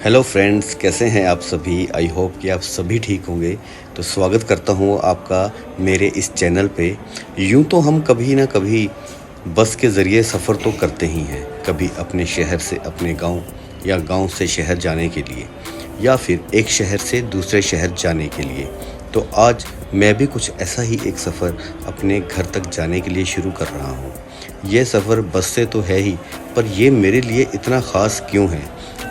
Hello friends, कैसे हैं आप सभी। आई होप कि आप सभी ठीक होंगे। तो स्वागत करता हूं आपका मेरे इस चैनल पे। यूं तो हम कभी ना कभी बस के ज़रिए सफ़र तो करते ही हैं, कभी अपने शहर से अपने गांव या गांव से शहर जाने के लिए, या फिर एक शहर से दूसरे शहर जाने के लिए। तो आज मैं भी कुछ ऐसा ही एक सफ़र अपने घर तक जाने के लिए शुरू कर रहा हूँ। यह सफ़र बस से तो है ही, पर यह मेरे लिए इतना ख़ास क्यों है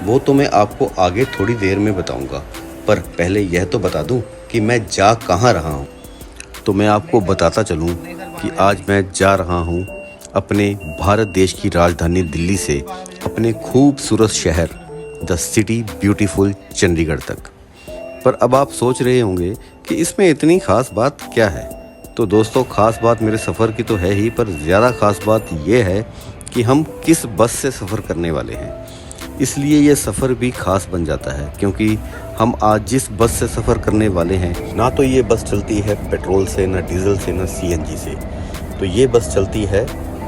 वो तो मैं आपको आगे थोड़ी देर में बताऊंगा। पर पहले यह तो बता दूं कि मैं जा कहाँ रहा हूँ। तो मैं आपको बताता चलूं कि आज मैं जा रहा हूँ अपने भारत देश की राजधानी दिल्ली से अपने खूबसूरत शहर द सिटी ब्यूटीफुल चंडीगढ़ तक। पर अब आप सोच रहे होंगे कि इसमें इतनी ख़ास बात क्या है। तो दोस्तों, ख़ास बात मेरे सफ़र की तो है ही, पर ज़्यादा ख़ास बात यह है कि हम किस बस से सफ़र करने वाले हैं। इसलिए ये सफ़र भी ख़ास बन जाता है, क्योंकि हम आज जिस बस से सफ़र करने वाले हैं, ना तो ये बस चलती है पेट्रोल से, ना डीजल से, ना सीएनजी से। तो ये बस चलती है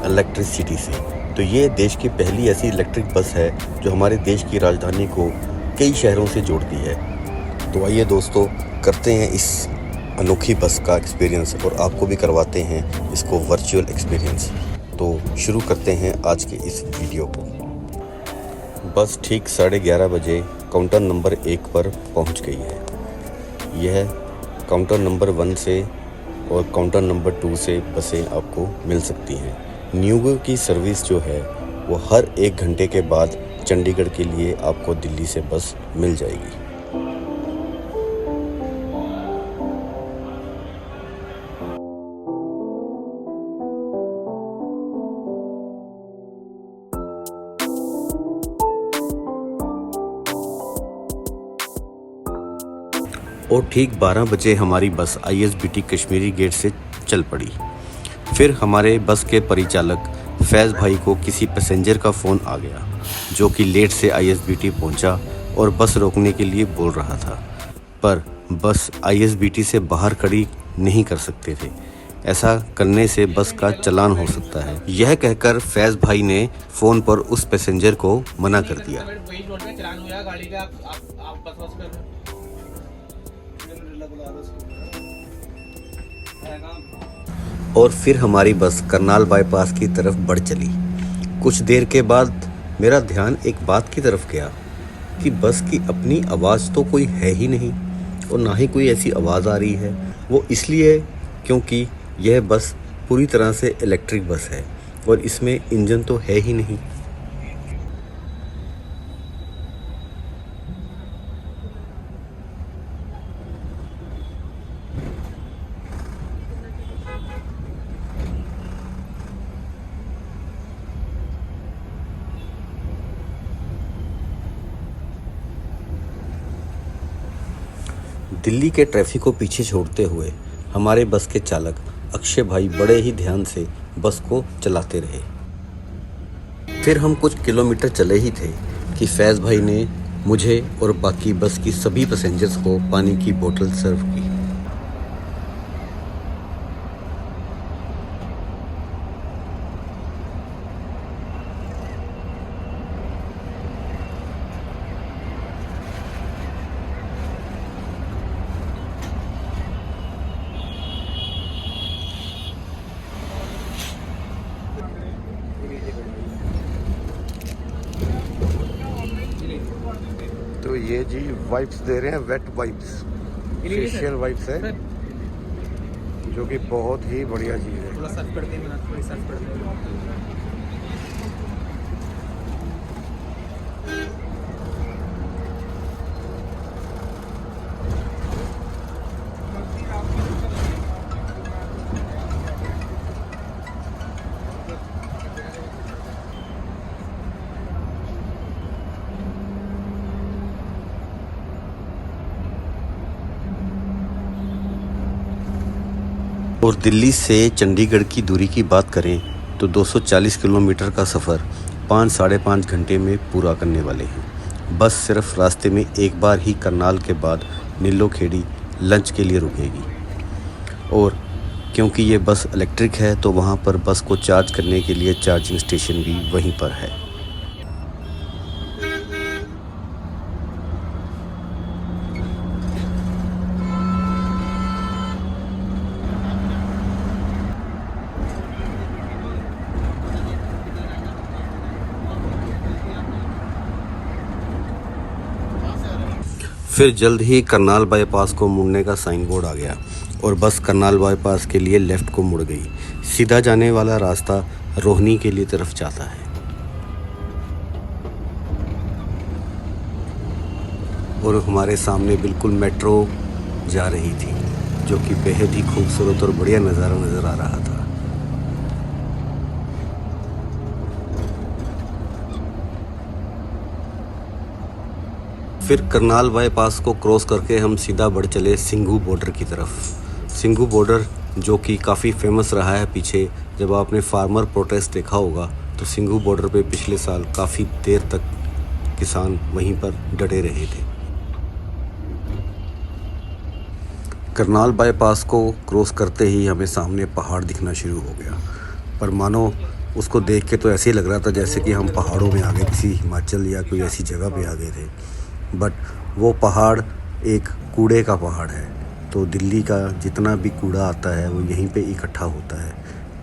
इलेक्ट्रिसिटी से। तो ये देश की पहली ऐसी इलेक्ट्रिक बस है जो हमारे देश की राजधानी को कई शहरों से जोड़ती है। तो आइए दोस्तों, करते हैं इस अनोखी बस का एक्सपीरियंस और आपको भी करवाते हैं इसको वर्चुअल एक्सपीरियंस। तो शुरू करते हैं आज के इस वीडियो को। बस ठीक 11:30 बजे काउंटर नंबर 1 पर पहुंच गई है। यह काउंटर नंबर 1 से और काउंटर नंबर 2 से बसें आपको मिल सकती हैं। न्यूगो की सर्विस जो है वो हर 1 घंटे के बाद चंडीगढ़ के लिए आपको दिल्ली से बस मिल जाएगी। और ठीक 12 बजे हमारी बस ISBT कश्मीरी गेट से चल पड़ी। फिर हमारे बस के परिचालक फैज़ भाई को किसी पैसेंजर का फ़ोन आ गया जो कि लेट से ISBT पहुंचा और बस रोकने के लिए बोल रहा था, पर बस ISBT से बाहर खड़ी नहीं कर सकते थे। ऐसा करने से बस का चालान हो सकता है। यह कहकर फैज़ भाई ने फ़ोन पर उस पैसेंजर को मना कर दिया। और फिर हमारी बस करनाल बाईपास की तरफ बढ़ चली। कुछ देर के बाद मेरा ध्यान एक बात की तरफ गया कि बस की अपनी आवाज़ तो कोई है ही नहीं, और ना ही कोई ऐसी आवाज़ आ रही है। वो इसलिए क्योंकि यह बस पूरी तरह से इलेक्ट्रिक बस है और इसमें इंजन तो है ही नहीं। दिल्ली के ट्रैफिक को पीछे छोड़ते हुए हमारे बस के चालक अक्षय भाई बड़े ही ध्यान से बस को चलाते रहे। फिर हम कुछ किलोमीटर चले ही थे कि फैज़ भाई ने मुझे और बाकी बस की सभी पैसेंजर्स को पानी की बोतल सर्व की। तो ये जी वाइप्स दे रहे हैं, वेट वाइप्स, फेशियल वाइप्स है, जो कि बहुत ही बढ़िया चीज़ है। थोड़ा सर्फ कर दें, थोड़ी सर्फ कर दें। और दिल्ली से चंडीगढ़ की दूरी की बात करें तो 240 किलोमीटर का सफ़र 5-5.5 घंटे में पूरा करने वाले हैं। बस सिर्फ रास्ते में एक बार ही करनाल के बाद नीलोखेड़ी लंच के लिए रुकेगी, और क्योंकि ये बस इलेक्ट्रिक है तो वहाँ पर बस को चार्ज करने के लिए चार्जिंग स्टेशन भी वहीं पर है। फिर जल्द ही करनाल बाईपास को मुड़ने का साइन बोर्ड आ गया और बस करनाल बाईपास के लिए लेफ़्ट को मुड़ गई। सीधा जाने वाला रास्ता रोहनी के लिए तरफ जाता है और हमारे सामने बिल्कुल मेट्रो जा रही थी, जो कि बेहद ही खूबसूरत और बढ़िया नज़ारा नज़र आ रहा था। फिर करनाल बाईपास को क्रॉस करके हम सीधा बढ़ चले सिंघू बॉर्डर की तरफ। सिंघू बॉर्डर जो कि काफ़ी फेमस रहा है पीछे, जब आपने फार्मर प्रोटेस्ट देखा होगा तो सिंघू बॉर्डर पे पिछले साल काफ़ी देर तक किसान वहीं पर डटे रहे थे। करनाल बाईपास को क्रॉस करते ही हमें सामने पहाड़ दिखना शुरू हो गया, पर मानो उसको देख के तो ऐसे ही लग रहा था जैसे कि हम पहाड़ों में आ गए, किसी हिमाचल या कोई ऐसी जगह पे आ गए थे। बट वो पहाड़ एक कूड़े का पहाड़ है, तो दिल्ली का जितना भी कूड़ा आता है वो यहीं पे इकट्ठा होता है।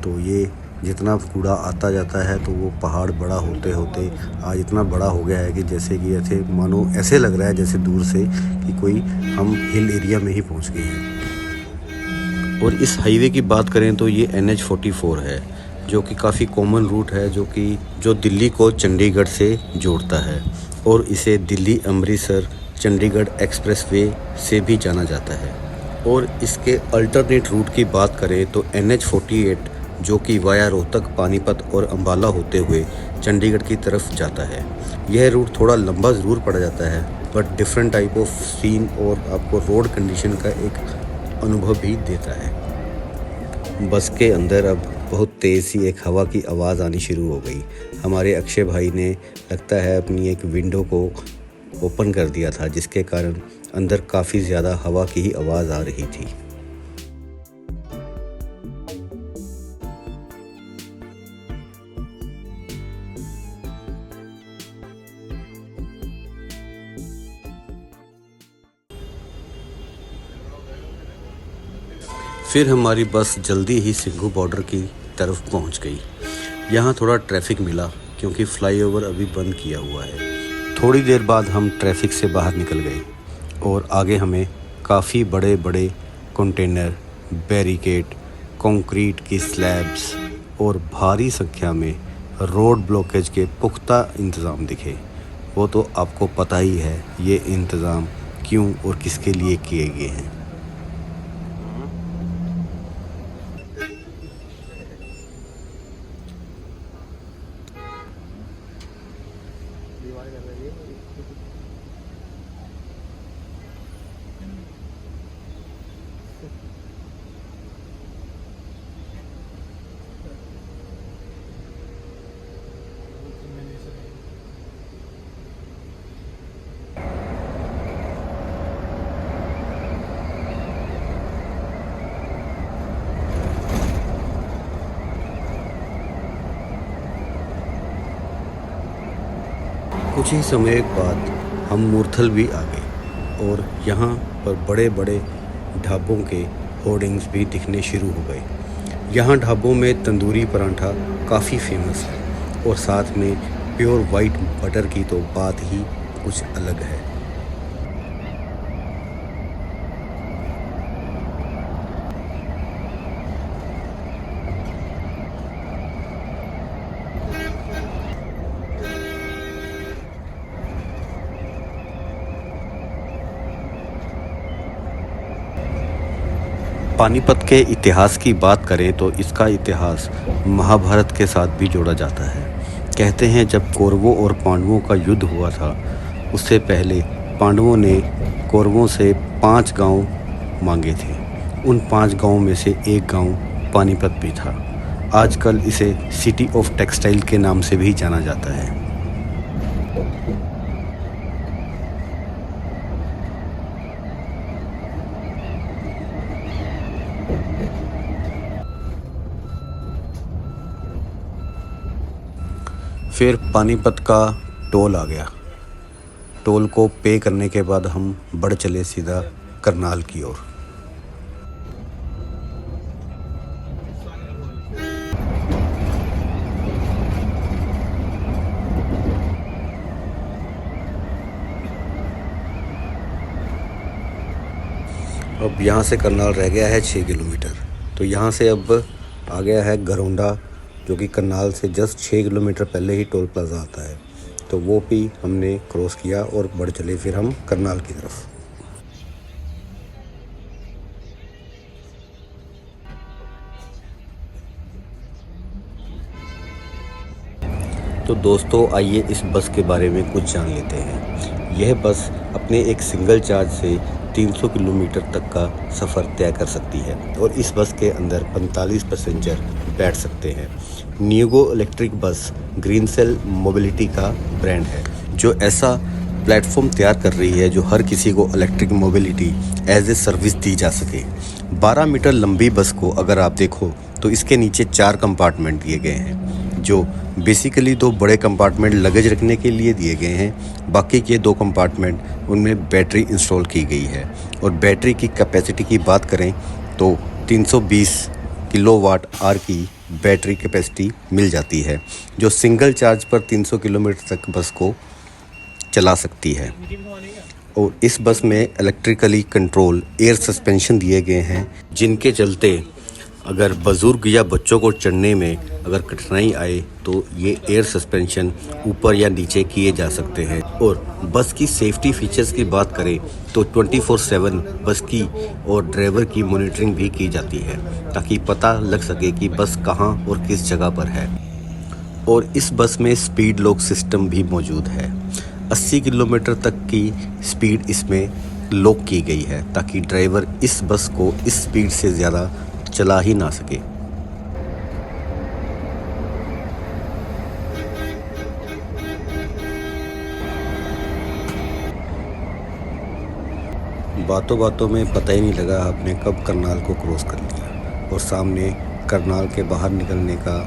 तो ये जितना कूड़ा आता जाता है तो वो पहाड़ बड़ा होते होते आज इतना बड़ा हो गया है कि जैसे कि ऐसे मानो ऐसे लग रहा है जैसे दूर से कि कोई हम हिल एरिया में ही पहुंच गए हैं। और इस हाईवे की बात करें तो ये NH44 है, जो कि काफ़ी कॉमन रूट है, जो दिल्ली को चंडीगढ़ से जोड़ता है और इसे दिल्ली अमृतसर चंडीगढ़ एक्सप्रेसवे से भी जाना जाता है। और इसके अल्टरनेट रूट की बात करें तो NH48 जो कि वाया रोहतक, पानीपत और अंबाला होते हुए चंडीगढ़ की तरफ जाता है। यह रूट थोड़ा लंबा ज़रूर पड़ जाता है, but different type of scene और आपको रोड कंडीशन का एक अनुभव भी देता है। बस के अंदर अब बहुत तेज़ सी एक हवा की आवाज़ आनी शुरू हो गई। हमारे अक्षय भाई ने लगता है अपनी एक विंडो को ओपन कर दिया था, जिसके कारण अंदर काफ़ी ज़्यादा हवा की ही आवाज़ आ रही थी। फिर हमारी बस जल्दी ही सिंघू बॉर्डर की तरफ पहुंच गई। यहाँ थोड़ा ट्रैफिक मिला क्योंकि फ्लाईओवर अभी बंद किया हुआ है। थोड़ी देर बाद हम ट्रैफिक से बाहर निकल गए और आगे हमें काफ़ी बड़े बड़े कंटेनर, बैरिकेड, कंक्रीट की स्लैब्स और भारी संख्या में रोड ब्लॉकेज के पुख्ता इंतज़ाम दिखे। वो तो आपको पता ही है ये इंतज़ाम क्यों और किसके लिए किए गए हैं। कुछ ही समय बाद हम मूर्थल भी आ गए और यहाँ पर बड़े बड़े ढाबों के होर्डिंग्स भी दिखने शुरू हो गए। यहाँ ढाबों में तंदूरी परांठा काफ़ी फेमस है और साथ में प्योर वाइट बटर की तो बात ही कुछ अलग है। पानीपत के इतिहास की बात करें तो इसका इतिहास महाभारत के साथ भी जोड़ा जाता है। कहते हैं जब कौरवों और पांडवों का युद्ध हुआ था, उससे पहले पांडवों ने कौरवों से 5 गांव मांगे थे। उन 5 गांवों में से एक गांव पानीपत भी था। आजकल इसे सिटी ऑफ टेक्सटाइल के नाम से भी जाना जाता है। फिर पानीपत का टोल आ गया। टोल को पे करने के बाद हम बढ़ चले सीधा करनाल की ओर। अब यहाँ से करनाल रह गया है 6 किलोमीटर। तो यहाँ से अब आ गया है गरोंडा, जो कि करनाल से जस्ट 6 किलोमीटर पहले ही टोल प्लाज़ा आता है। तो वो भी हमने क्रॉस किया और बढ़ चले फिर हम करनाल की तरफ। तो दोस्तों आइए इस बस के बारे में कुछ जान लेते हैं। यह बस अपने एक सिंगल चार्ज से 300 किलोमीटर तक का सफ़र तय कर सकती है और इस बस के अंदर 45 पैसेंजर बैठ सकते हैं। NueGo electric bus green cell mobility का ब्रांड है, जो ऐसा प्लेटफॉर्म तैयार कर रही है जो हर किसी को electric mobility as a service दी जा सके। 12 मीटर लंबी बस को अगर आप देखो तो इसके नीचे 4 कंपार्टमेंट दिए गए हैं, जो बेसिकली 2 बड़े कंपार्टमेंट लगेज रखने के लिए दिए गए हैं। बाकी के 2 कंपार्टमेंट उनमें बैटरी इंस्टॉल की गई है। और बैटरी की कैपेसिटी की बात करें तो 320 किलोवाट आवर की बैटरी कैपेसिटी मिल जाती है, जो सिंगल चार्ज पर 300 किलोमीटर तक बस को चला सकती है। और इस बस में इलेक्ट्रिकली कंट्रोल एयर सस्पेंशन दिए गए हैं, जिनके चलते अगर बुज़ुर्ग या बच्चों को चढ़ने में अगर कठिनाई आए तो ये एयर सस्पेंशन ऊपर या नीचे किए जा सकते हैं। और बस की सेफ्टी फीचर्स की बात करें तो 24/7 बस की और ड्राइवर की मॉनिटरिंग भी की जाती है, ताकि पता लग सके कि बस कहाँ और किस जगह पर है। और इस बस में स्पीड लॉक सिस्टम भी मौजूद है। 80 किलोमीटर तक की स्पीड इसमें लॉक की गई है, ताकि ड्राइवर इस बस को इस स्पीड से ज़्यादा चला ही ना सके। बातों बातों में पता ही नहीं लगा आपने कब करनाल को क्रॉस कर लिया और सामने करनाल के बाहर निकलने का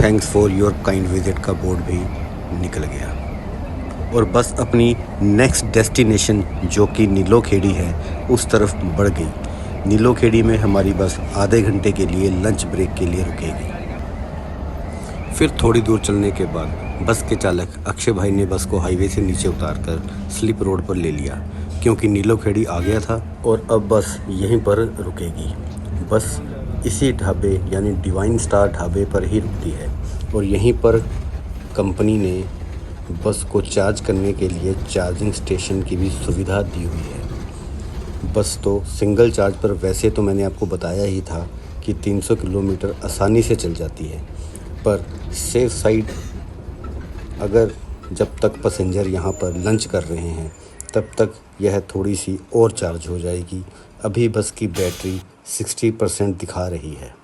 thanks for your kind visit का बोर्ड भी निकल गया। और बस अपनी नेक्स्ट डेस्टिनेशन जो कि नीलोखेड़ी है उस तरफ बढ़ गई। नीलोखेड़ी में हमारी बस आधे घंटे के लिए लंच ब्रेक के लिए रुकेगी। फिर थोड़ी दूर चलने के बाद बस के चालक अक्षय भाई ने बस को हाईवे से नीचे उतारकर स्लिप रोड पर ले लिया, क्योंकि नीलोखेड़ी आ गया था और अब बस यहीं पर रुकेगी। बस इसी ढाबे यानी डिवाइन स्टार ढाबे पर ही रुकती है और यहीं पर कंपनी ने बस को चार्ज करने के लिए चार्जिंग स्टेशन की भी सुविधा दी हुई है। बस तो सिंगल चार्ज पर वैसे तो मैंने आपको बताया ही था कि 300 किलोमीटर आसानी से चल जाती है, पर सेफ साइड अगर जब तक पैसेंजर यहाँ पर लंच कर रहे हैं तब तक यह थोड़ी सी और चार्ज हो जाएगी। अभी बस की बैटरी 60% दिखा रही है।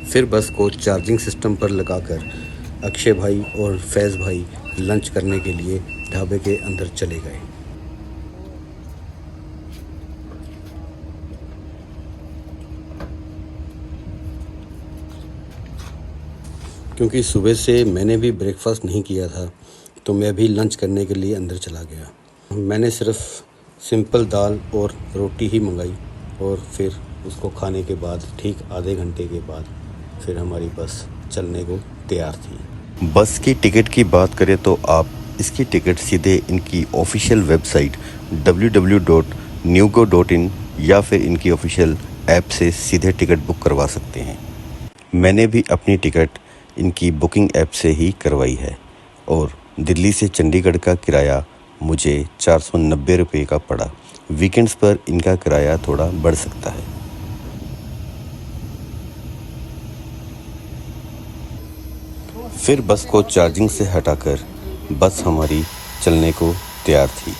फिर बस को चार्जिंग सिस्टम पर लगाकर अक्षय भाई और फैज़ भाई लंच करने के लिए ढाबे के अंदर चले गए। क्योंकि सुबह से मैंने भी ब्रेकफास्ट नहीं किया था तो मैं भी लंच करने के लिए अंदर चला गया। मैंने सिर्फ सिंपल दाल और रोटी ही मंगाई और फिर उसको खाने के बाद ठीक आधे घंटे के बाद फिर हमारी बस चलने को तैयार थी। बस की टिकट की बात करें तो आप इसकी टिकट सीधे इनकी ऑफिशियल वेबसाइट www.nugo.in या फिर इनकी ऑफिशियल ऐप से सीधे टिकट बुक करवा सकते हैं। मैंने भी अपनी टिकट इनकी बुकिंग ऐप से ही करवाई है और दिल्ली से चंडीगढ़ का किराया मुझे 490 रुपये का पड़ा। वीकेंड्स पर इनका किराया थोड़ा बढ़ सकता है। फिर बस को चार्जिंग से हटाकर बस हमारी चलने को तैयार थी।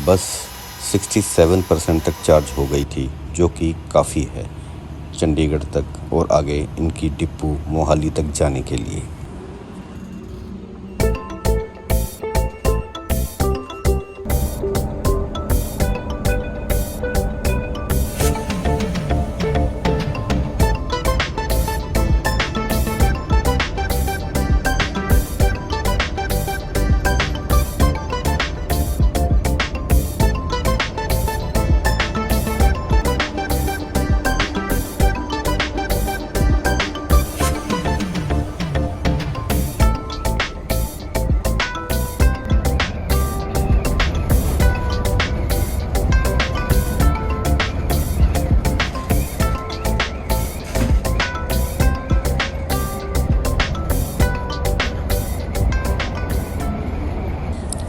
बस 67% तक चार्ज हो गई थी, जो कि काफ़ी है चंडीगढ़ तक और आगे इनकी डिपू मोहाली तक जाने के लिए।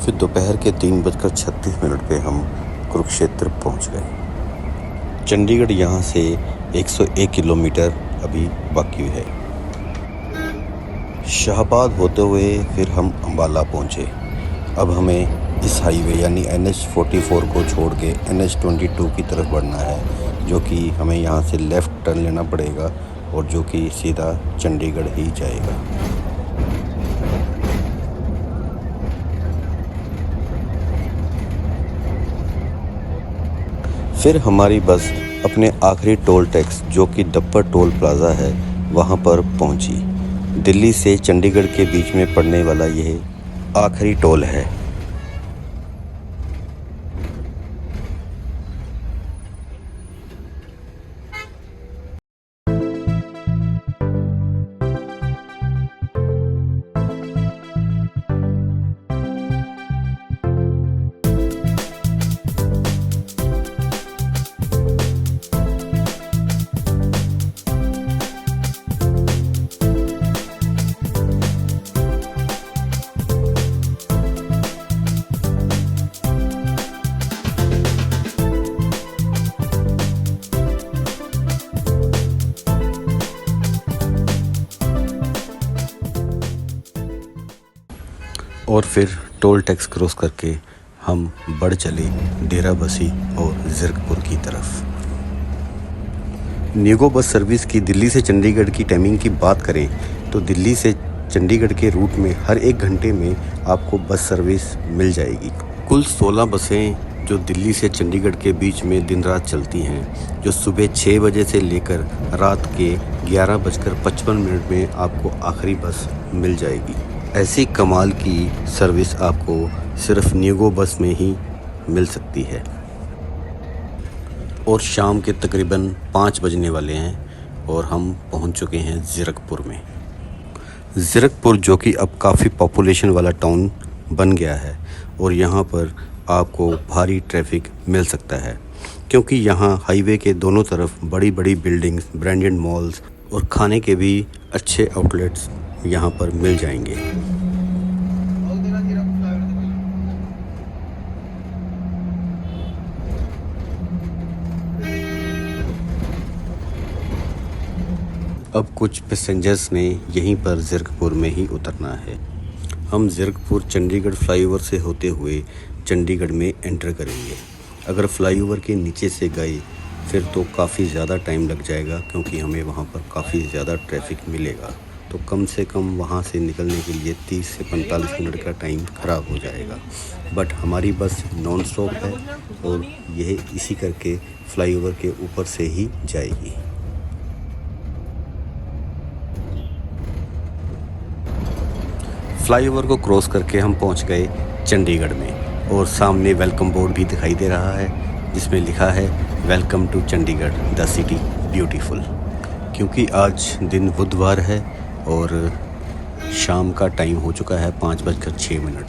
फिर दोपहर के 3:36 पे हम कुरुक्षेत्र पहुंच गए। चंडीगढ़ यहाँ से 101 किलोमीटर अभी बाकी है। शाहबाद होते हुए फिर हम अम्बाला पहुँचे। अब हमें इस हाईवे यानी NH44 को छोड़ के NH22 की तरफ बढ़ना है, जो कि हमें यहाँ से लेफ़्ट टर्न लेना पड़ेगा और जो कि सीधा चंडीगढ़ ही जाएगा। फिर हमारी बस अपने आखिरी टोल टैक्स जो कि दप्पर टोल प्लाज़ा है वहाँ पर पहुँची। दिल्ली से चंडीगढ़ के बीच में पड़ने वाला यह आखिरी टोल है। और फिर टोल टैक्स क्रॉस करके हम बढ़ चले डेरा बसी और ज़ीरकपुर की तरफ। न्यूगो बस सर्विस की दिल्ली से चंडीगढ़ की टाइमिंग की बात करें तो दिल्ली से चंडीगढ़ के रूट में हर 1 घंटे में आपको बस सर्विस मिल जाएगी। कुल 16 बसें जो दिल्ली से चंडीगढ़ के बीच में दिन रात चलती हैं, जो सुबह 6 बजे से लेकर रात के 11:55 में आपको आखिरी बस मिल जाएगी। ऐसी कमाल की सर्विस आपको सिर्फ न्यूगो बस में ही मिल सकती है। और शाम के तकरीबन 5 बजने वाले हैं और हम पहुंच चुके हैं ज़ीरकपुर में। ज़ीरकपुर जो कि अब काफ़ी पॉपुलेशन वाला टाउन बन गया है और यहाँ पर आपको भारी ट्रैफिक मिल सकता है, क्योंकि यहाँ हाईवे के दोनों तरफ बड़ी बड़ी बिल्डिंग्स, ब्रांडेड मॉल्स और खाने के भी अच्छे आउटलेट्स यहाँ पर मिल जाएंगे। अब कुछ पैसेंजर्स ने यहीं पर ज़ीरकपुर में ही उतरना है। हम ज़ीरकपुर चंडीगढ़ फ्लाईओवर से होते हुए चंडीगढ़ में एंटर करेंगे। अगर फ्लाईओवर के नीचे से गए फिर तो काफ़ी ज़्यादा टाइम लग जाएगा, क्योंकि हमें वहाँ पर काफ़ी ज़्यादा ट्रैफिक मिलेगा। तो कम से कम वहाँ से निकलने के लिए 30 से 45 मिनट का टाइम ख़राब हो जाएगा। बट हमारी बस नॉन स्टॉप है और यह इसी करके फ्लाईओवर के ऊपर से ही जाएगी। फ्लाईओवर को क्रॉस करके हम पहुंच गए चंडीगढ़ में और सामने वेलकम बोर्ड भी दिखाई दे रहा है जिसमें लिखा है welcome to Chandigarh the city beautiful. क्योंकि आज दिन बुधवार है और शाम का टाइम हो चुका है 5:06,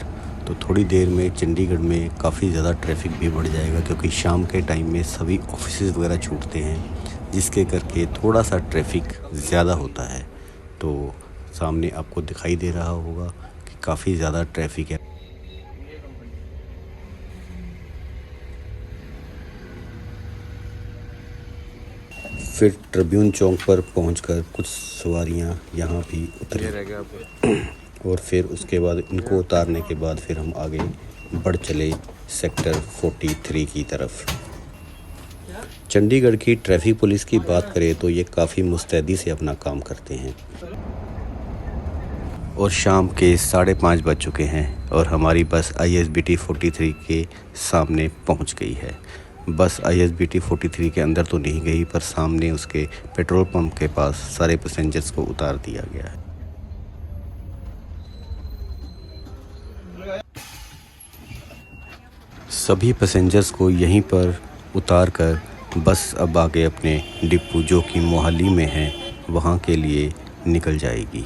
तो थोड़ी देर में चंडीगढ़ में काफ़ी ज़्यादा ट्रैफिक भी बढ़ जाएगा, क्योंकि शाम के टाइम में सभी ऑफिसेज़ वगैरह छूटते हैं, जिसके करके थोड़ा सा ट्रैफिक ज़्यादा होता है। तो सामने आपको दिखाई दे रहा होगा कि काफ़ी ज़्यादा ट्रैफिक है। फिर ट्रिब्यून चौक पर पहुंचकर कुछ सवारियां यहाँ भी उतरी और फिर उसके बाद इनको उतारने के बाद फिर हम आगे बढ़ चले सेक्टर 43 की तरफ। चंडीगढ़ की ट्रैफिक पुलिस की बात करें तो ये काफ़ी मुस्तैदी से अपना काम करते हैं। और शाम के 5:30 बज चुके हैं और हमारी बस ISBT 43 के सामने पहुंच गई है। बस ISBT 43 के अंदर तो नहीं गई, पर सामने उसके पेट्रोल पंप के पास सारे पैसेंजर्स को उतार दिया गया है। सभी पैसेंजर्स को यहीं पर उतार कर बस अब आगे अपने डिपो जो कि मोहाली में है वहाँ के लिए निकल जाएगी।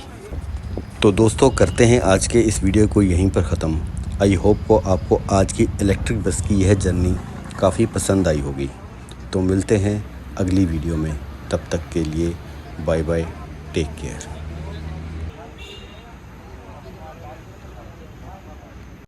तो दोस्तों करते हैं आज के इस वीडियो को यहीं पर ख़त्म। आई होप को आपको आज की इलेक्ट्रिक बस की यह जर्नी काफ़ी पसंद आई होगी। तो मिलते हैं अगली वीडियो में, तब तक के लिए बाय बाय, टेक केयर।